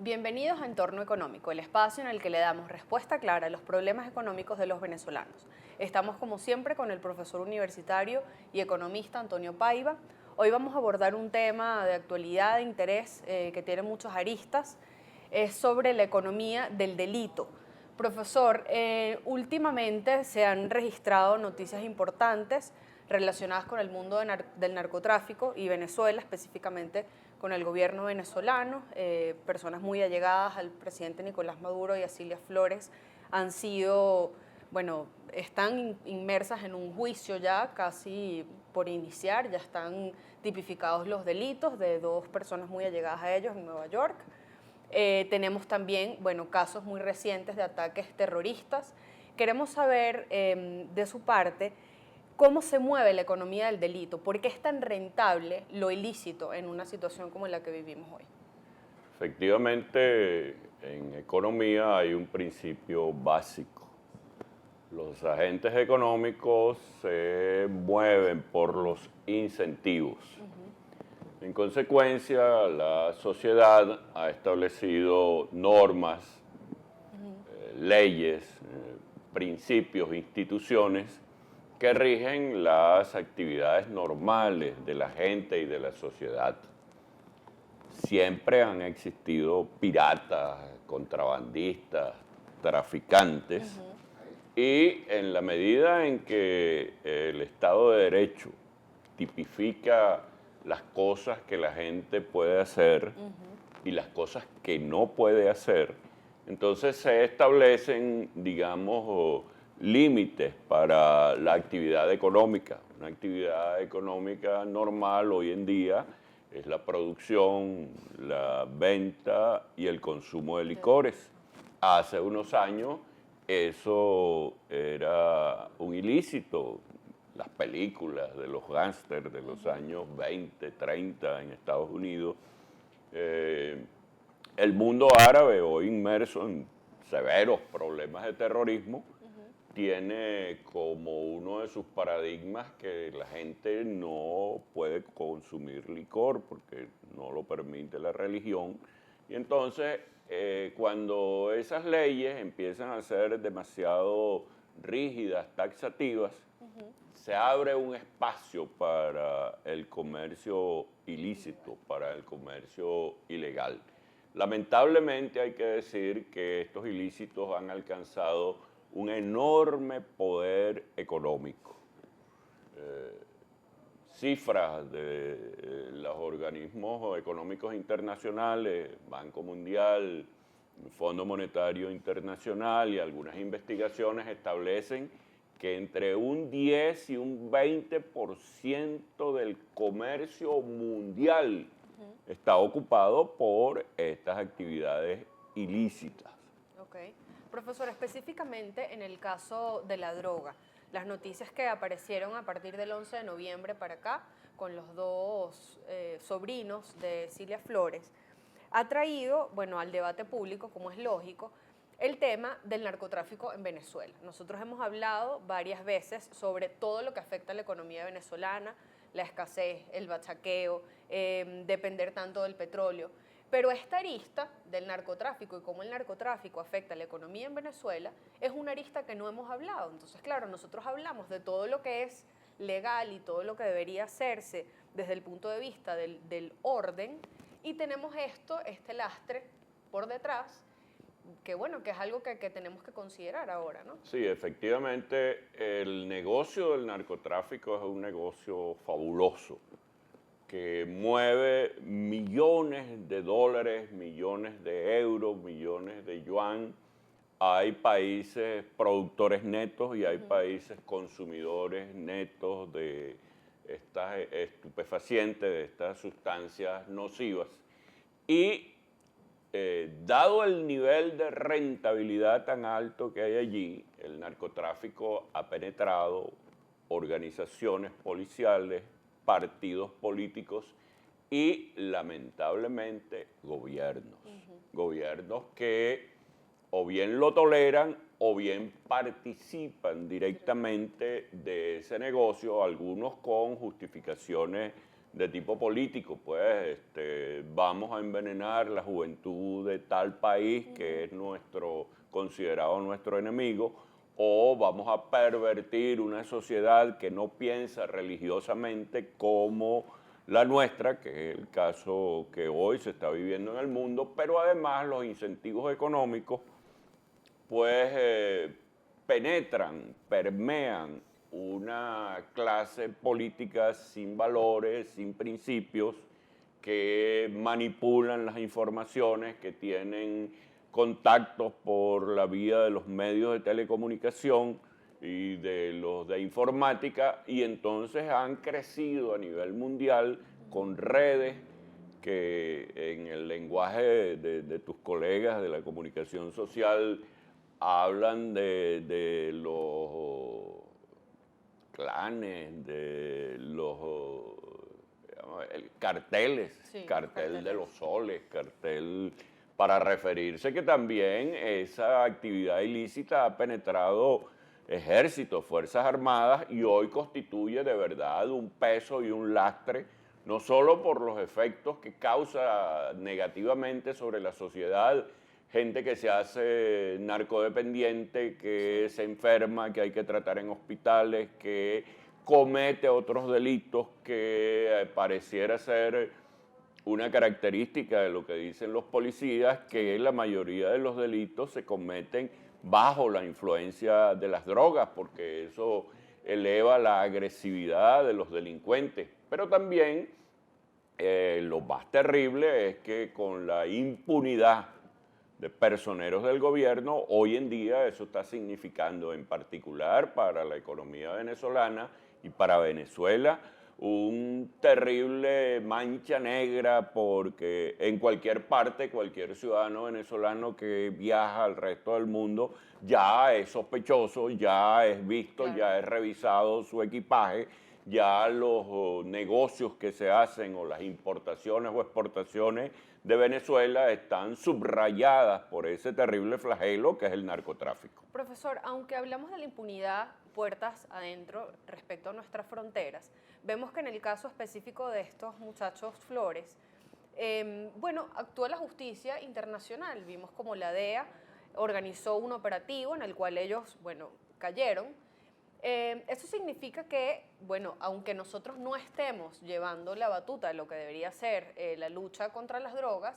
Bienvenidos a Entorno Económico, el espacio en el que le damos respuesta clara a los problemas económicos de los venezolanos. Estamos como siempre con el profesor universitario y economista Antonio Paiva. Hoy vamos a abordar un tema de actualidad, de interés, que tiene muchos aristas, es sobre la economía del delito. Profesor, últimamente se han registrado noticias importantes relacionadas con el mundo del narcotráfico y Venezuela, específicamente con el gobierno venezolano. Personas muy allegadas al presidente Nicolás Maduro y a Cilia Flores han sido, están inmersas en un juicio ya casi por iniciar, ya están tipificados los delitos de dos personas muy allegadas a ellos en Nueva York. Tenemos también, casos muy recientes de ataques terroristas. Queremos saber de su parte cómo se mueve la economía del delito, por qué es tan rentable lo ilícito en una situación como la que vivimos hoy. Efectivamente, en economía hay un principio básico. Los agentes económicos se mueven por los incentivos. En consecuencia, la sociedad ha establecido normas, leyes, principios, instituciones que rigen las actividades normales de la gente y de la sociedad. Siempre han existido piratas, contrabandistas, traficantes, y en la medida en que el Estado de Derecho tipifica las cosas que la gente puede hacer y las cosas que no puede hacer, entonces se establecen, digamos, límites para la actividad económica. Una actividad económica normal hoy en día es la producción, la venta y el consumo de licores. Hace unos años eso era un ilícito. Las películas de los gángsters de los años 20, 30 en Estados Unidos. El mundo árabe, hoy inmerso en severos problemas de terrorismo, tiene como uno de sus paradigmas que la gente no puede consumir licor porque no lo permite la religión. Y entonces, cuando esas leyes empiezan a ser demasiado rígidas, taxativas, se abre un espacio para el comercio ilícito, para el comercio ilegal. Lamentablemente hay que decir que estos ilícitos han alcanzado un enorme poder económico. Cifras de los organismos económicos internacionales, Banco Mundial, Fondo Monetario Internacional y algunas investigaciones establecen que entre un 10 y un 20% del comercio mundial está ocupado por estas actividades ilícitas. Ok. Profesor, específicamente en el caso de la droga, las noticias que aparecieron a partir del 11 de noviembre para acá, con los dos sobrinos de Cilia Flores, ha traído, al debate público, como es lógico, el tema del narcotráfico en Venezuela. Nosotros hemos hablado varias veces sobre todo lo que afecta a la economía venezolana, la escasez, el bachaqueo, depender tanto del petróleo. Pero esta arista del narcotráfico y cómo el narcotráfico afecta a la economía en Venezuela es una arista que no hemos hablado. Entonces, claro, nosotros hablamos de todo lo que es legal y todo lo que debería hacerse desde el punto de vista del orden, y tenemos este lastre por detrás, que es algo que tenemos que considerar ahora, ¿no? Sí, efectivamente, el negocio del narcotráfico es un negocio fabuloso que mueve millones de dólares, millones de euros, millones de yuan. Hay países productores netos y hay países consumidores netos de estas estupefacientes, de estas sustancias nocivas. Y dado el nivel de rentabilidad tan alto que hay allí, el narcotráfico ha penetrado organizaciones policiales, partidos políticos y, lamentablemente, gobiernos. Gobiernos que o bien lo toleran o bien participan directamente de ese negocio, algunos con justificaciones de tipo político, pues vamos a envenenar la juventud de tal país que es considerado nuestro enemigo, o vamos a pervertir una sociedad que no piensa religiosamente como la nuestra, que es el caso que hoy se está viviendo en el mundo, pero además los incentivos económicos pues penetran, permean una clase política sin valores, sin principios, que manipulan las informaciones, que tienen contactos por la vía de los medios de telecomunicación y de los de informática, y entonces han crecido a nivel mundial con redes que en el lenguaje de tus colegas de la comunicación social hablan de los clanes, de los carteles, Sí, cartel de los soles, cartel, para referirse que también esa actividad ilícita ha penetrado ejércitos, fuerzas armadas, y hoy constituye de verdad un peso y un lastre, no solo por los efectos que causa negativamente sobre la sociedad, gente que se hace narcodependiente, que se enferma, que hay que tratar en hospitales, que comete otros delitos, que pareciera ser una característica de lo que dicen los policías, que la mayoría de los delitos se cometen bajo la influencia de las drogas, porque eso eleva la agresividad de los delincuentes. Pero también lo más terrible es que con la impunidad de personeros del gobierno, hoy en día eso está significando en particular para la economía venezolana y para Venezuela un terrible mancha negra, porque en cualquier parte, cualquier ciudadano venezolano que viaja al resto del mundo ya es sospechoso, ya es visto, Claro. ya es revisado su equipaje, ya los negocios que se hacen o las importaciones o exportaciones de Venezuela están subrayadas por ese terrible flagelo que es el narcotráfico. Profesor, aunque hablamos de la impunidad puertas adentro respecto a nuestras fronteras, vemos que en el caso específico de estos muchachos Flores, bueno, actúa la justicia internacional. Vimos como la DEA organizó un operativo en el cual ellos, bueno, cayeron. Eso significa que, bueno, aunque nosotros no estemos llevando la batuta de lo que debería ser la lucha contra las drogas,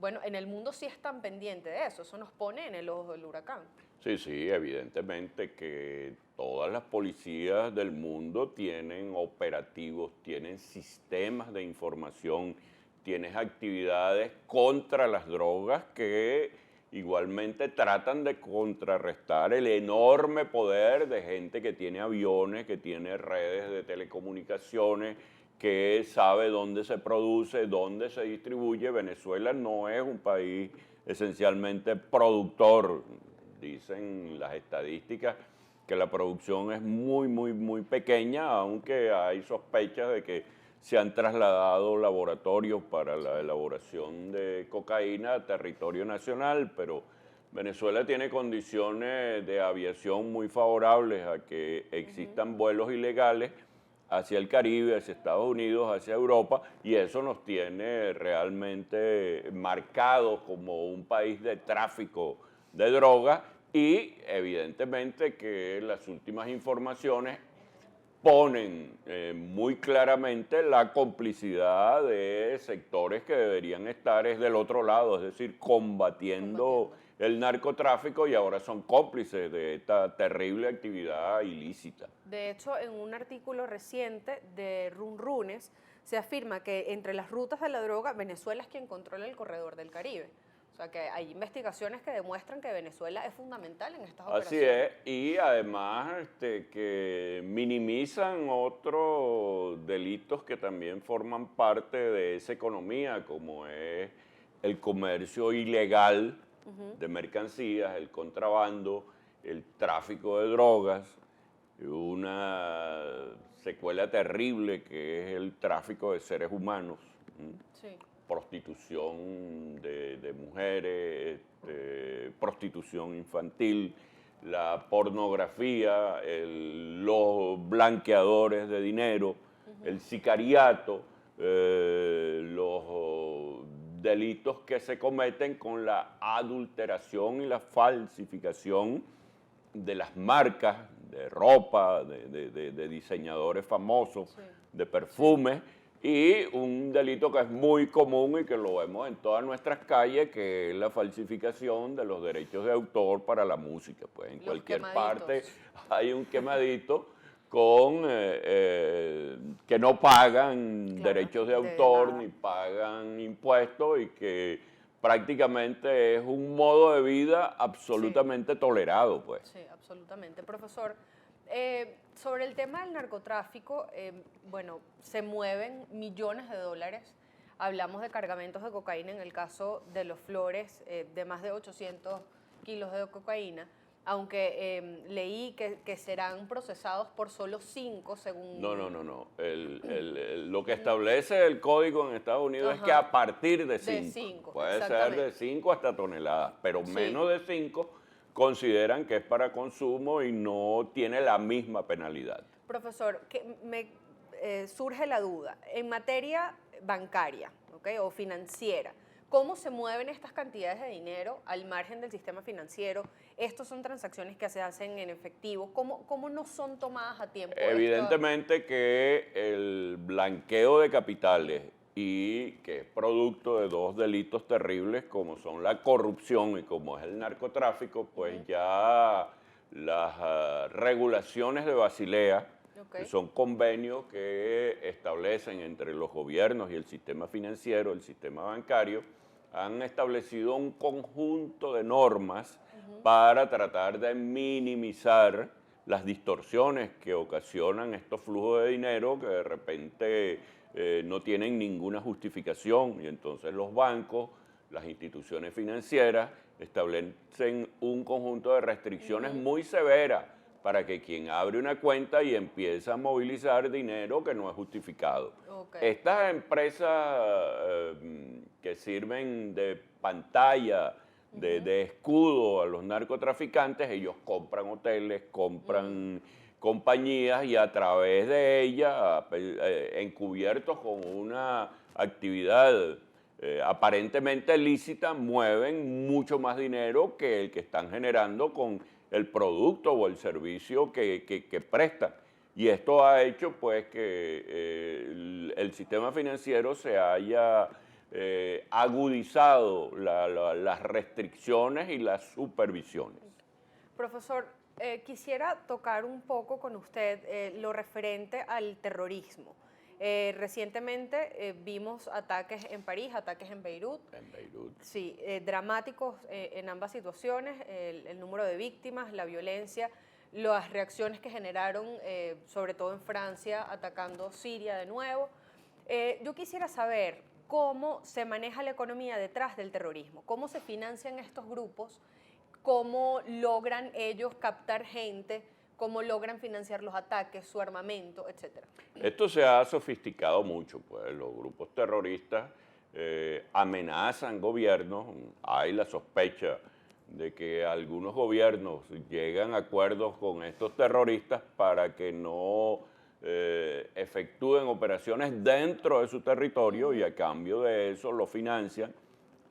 bueno, en el mundo sí están pendientes de eso. Eso nos pone en el ojo del huracán. Sí, evidentemente que todas las policías del mundo tienen operativos, tienen sistemas de información, tienen actividades contra las drogas que igualmente tratan de contrarrestar el enorme poder de gente que tiene aviones, que tiene redes de telecomunicaciones, que sabe dónde se produce, dónde se distribuye. Venezuela no es un país esencialmente productor. Dicen las estadísticas que la producción es muy pequeña, aunque hay sospechas de que se han trasladado laboratorios para la elaboración de cocaína a territorio nacional, pero Venezuela tiene condiciones de aviación muy favorables a que existan vuelos ilegales hacia el Caribe, hacia Estados Unidos, hacia Europa, y eso nos tiene realmente marcados como un país de tráfico de drogas, y evidentemente que las últimas informaciones ponen muy claramente la complicidad de sectores que deberían estar del otro lado, es decir, combatiendo el narcotráfico, y ahora son cómplices de esta terrible actividad ilícita. De hecho, en un artículo reciente de Runrunes se afirma que entre las rutas de la droga, Venezuela es quien controla el corredor del Caribe. O sea, que hay investigaciones que demuestran que Venezuela es fundamental en estas operaciones. Así es, y además que minimizan otros delitos que también forman parte de esa economía, como es el comercio ilegal de mercancías, el contrabando, el tráfico de drogas, una secuela terrible que es el tráfico de seres humanos. Sí. Prostitución de mujeres, prostitución infantil, la pornografía, los blanqueadores de dinero, el sicariato, los delitos que se cometen con la adulteración y la falsificación de las marcas de ropa, de diseñadores famosos, Sí. de perfumes, y un delito que es muy común y que lo vemos en todas nuestras calles, que es la falsificación de los derechos de autor para la música. Pues en Los cualquier quemaditos. parte hay un quemadito con que no pagan Claro, derechos de de autor nada. ni pagan impuestos y que prácticamente es un modo de vida absolutamente tolerado, pues. Sí, absolutamente. Profesor, sobre el tema del narcotráfico, bueno, se mueven millones de dólares. Hablamos de cargamentos de cocaína en el caso de Los Flores, de más de 800 kilos de cocaína, aunque leí que serán procesados por solo 5, según... No. Lo que establece el código en Estados Unidos es que Ajá. a partir de De 5, 5, puede ser exactamente. de 5 hasta toneladas, pero Sí. menos de 5 consideran que es para consumo y no tiene la misma penalidad. Profesor, que me surge la duda. En materia bancaria, ¿ok? O financiera, ¿cómo se mueven estas cantidades de dinero al margen del sistema financiero? Estos son transacciones que se hacen en efectivo. ¿Cómo no son tomadas a tiempo? Evidentemente que el blanqueo de capitales y que es producto de dos delitos terribles como son la corrupción y como es el narcotráfico, pues ya las regulaciones de Basilea, Ok. que son convenios que establecen entre los gobiernos y el sistema financiero, el sistema bancario, han establecido un conjunto de normas para tratar de minimizar las distorsiones que ocasionan estos flujos de dinero que de repente no tienen ninguna justificación y entonces los bancos, las instituciones financieras establecen un conjunto de restricciones muy severas para que quien abre una cuenta y empieza a movilizar dinero que no es justificado. Ok. Estas empresas que sirven de pantalla, de escudo a los narcotraficantes, ellos compran hoteles, compran compañías y a través de ellas, encubiertos con una actividad aparentemente lícita, mueven mucho más dinero que el que están generando con el producto o el servicio que prestan. Y esto ha hecho pues que el sistema financiero se haya agudizado las restricciones y las supervisiones. Profesor, quisiera tocar un poco con usted lo referente al terrorismo. Recientemente vimos ataques en París, ataques en Beirut. En Beirut. Sí, dramáticos en ambas situaciones, el número de víctimas, la violencia, las reacciones que generaron, sobre todo en Francia, atacando Siria de nuevo. Yo quisiera saber cómo se maneja la economía detrás del terrorismo, cómo se financian estos grupos, cómo logran ellos captar gente, cómo logran financiar los ataques, su armamento, etcétera. Esto se ha sofisticado mucho, pues los grupos terroristas amenazan gobiernos, hay la sospecha de que algunos gobiernos llegan a acuerdos con estos terroristas para que no efectúen operaciones dentro de su territorio y a cambio de eso lo financian,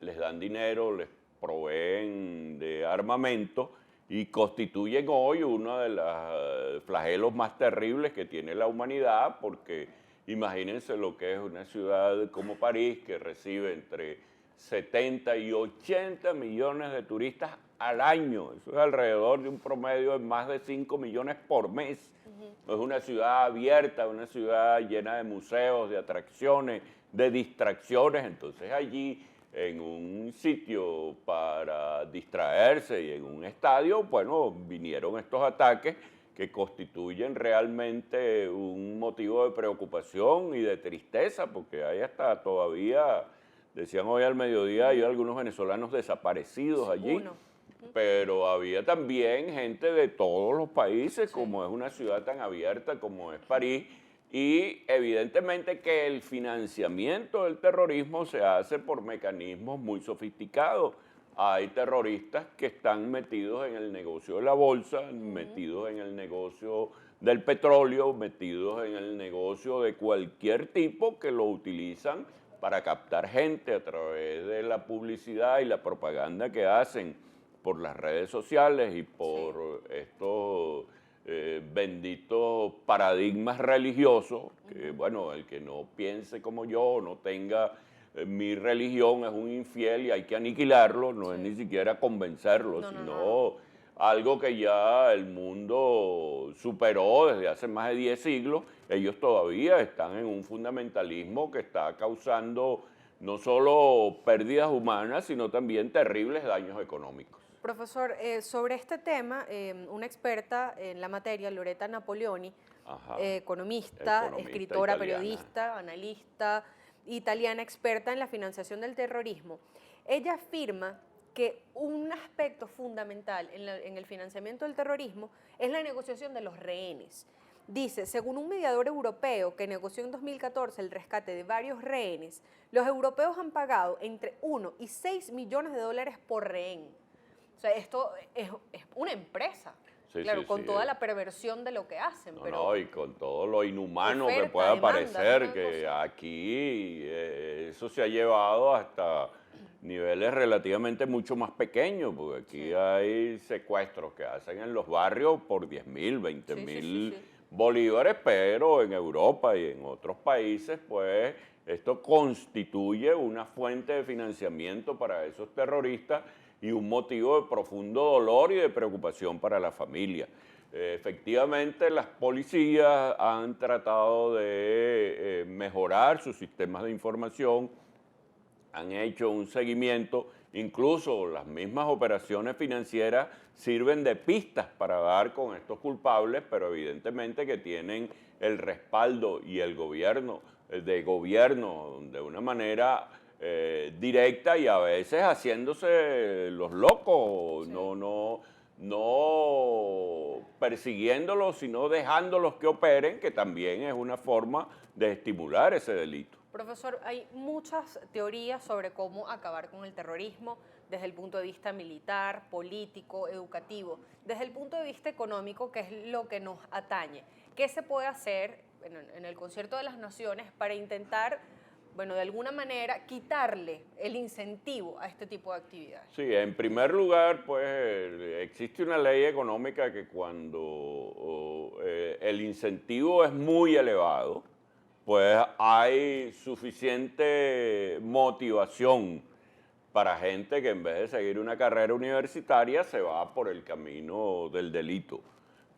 les dan dinero, les proveen de armamento y constituyen hoy uno de los flagelos más terribles que tiene la humanidad, porque imagínense lo que es una ciudad como París, que recibe entre 70 y 80 millones de turistas al año. Eso es alrededor de un promedio de más de 5 millones por mes. Es una ciudad abierta, una ciudad llena de museos, de atracciones, de distracciones. Entonces allí, en un sitio para distraerse y en un estadio, bueno, vinieron estos ataques que constituyen realmente un motivo de preocupación y de tristeza, porque hay hasta todavía, decían hoy al mediodía, hay algunos venezolanos desaparecidos allí, pero había también gente de todos los países, como es una ciudad tan abierta como es París, y evidentemente que el financiamiento del terrorismo se hace por mecanismos muy sofisticados. Hay terroristas que están metidos en el negocio de la bolsa, metidos en el negocio del petróleo, metidos en el negocio de cualquier tipo que lo utilizan para captar gente a través de la publicidad y la propaganda que hacen por las redes sociales y por estos benditos paradigmas religiosos, que bueno, el que no piense como yo, no tenga mi religión es un infiel y hay que aniquilarlo, no es ni siquiera convencerlo, sino algo que ya el mundo superó desde hace más de 10 siglos. Ellos todavía están en un fundamentalismo que está causando no solo pérdidas humanas, sino también terribles daños económicos. Profesor, sobre este tema, una experta en la materia, Loretta Napoleoni, economista, escritora, italiana, periodista, analista, italiana, experta en la financiación del terrorismo, ella afirma que un aspecto fundamental en el financiamiento del terrorismo es la negociación de los rehenes. Dice, según un mediador europeo que negoció en 2014 el rescate de varios rehenes, los europeos han pagado entre 1 y 6 millones de dólares por rehén. O sea, esto es una empresa, claro, con toda la perversión de lo que hacen. No, y con todo lo inhumano que pueda parecer, que aquí eso se ha llevado hasta niveles relativamente mucho más pequeños, porque aquí hay secuestros que hacen en los barrios por 10.000, 20.000 bolívares, pero en Europa y en otros países, pues, esto constituye una fuente de financiamiento para esos terroristas y un motivo de profundo dolor y de preocupación para la familia. Efectivamente, las policías han tratado de mejorar sus sistemas de información, han hecho un seguimiento, incluso las mismas operaciones financieras sirven de pistas para dar con estos culpables, pero evidentemente que tienen el respaldo y el gobierno, de una manera directa y a veces haciéndose los locos, no persiguiéndolos, sino dejándolos que operen, que también es una forma de estimular ese delito. Profesor, hay muchas teorías sobre cómo acabar con el terrorismo desde el punto de vista militar, político, educativo, desde el punto de vista económico, que es lo que nos atañe. ¿Qué se puede hacer en el Concierto de las Naciones para intentar, bueno, de alguna manera quitarle el incentivo a este tipo de actividades? Sí, en primer lugar, pues existe una ley económica que cuando el incentivo es muy elevado, pues hay suficiente motivación para gente que en vez de seguir una carrera universitaria se va por el camino del delito.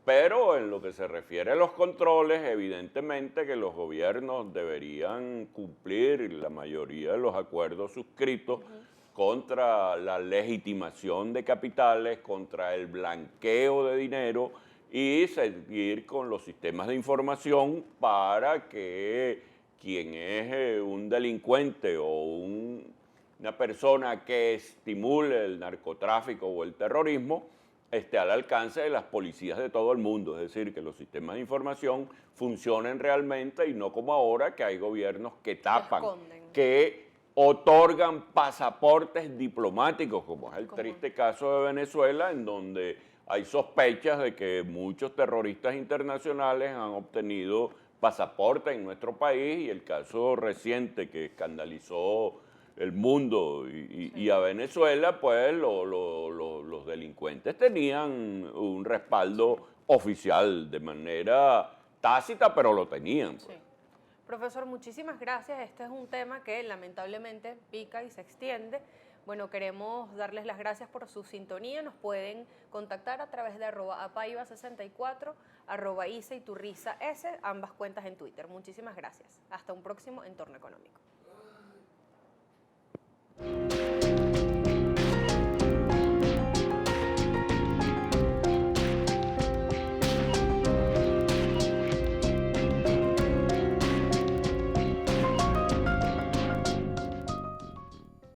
Pero en lo que se refiere a los controles, evidentemente que los gobiernos deberían cumplir la mayoría de los acuerdos suscritos contra la legitimación de capitales, contra el blanqueo de dinero y seguir con los sistemas de información para que quien es un delincuente o una persona que estimule el narcotráfico o el terrorismo esté al alcance de las policías de todo el mundo, es decir, que los sistemas de información funcionen realmente y no como ahora que hay gobiernos que tapan, que otorgan pasaportes diplomáticos, como es el triste caso de Venezuela, en donde hay sospechas de que muchos terroristas internacionales han obtenido pasaportes en nuestro país y el caso reciente que escandalizó el mundo y a Venezuela, pues los delincuentes tenían un respaldo oficial de manera tácita, pero lo tenían. Pues. Sí. Profesor, muchísimas gracias. Este es un tema que lamentablemente pica y se extiende. Bueno, queremos darles las gracias por su sintonía. Nos pueden contactar a través de @apaiva64, @isaiturrizas, ambas cuentas en Twitter. Muchísimas gracias. Hasta un próximo Entorno Económico.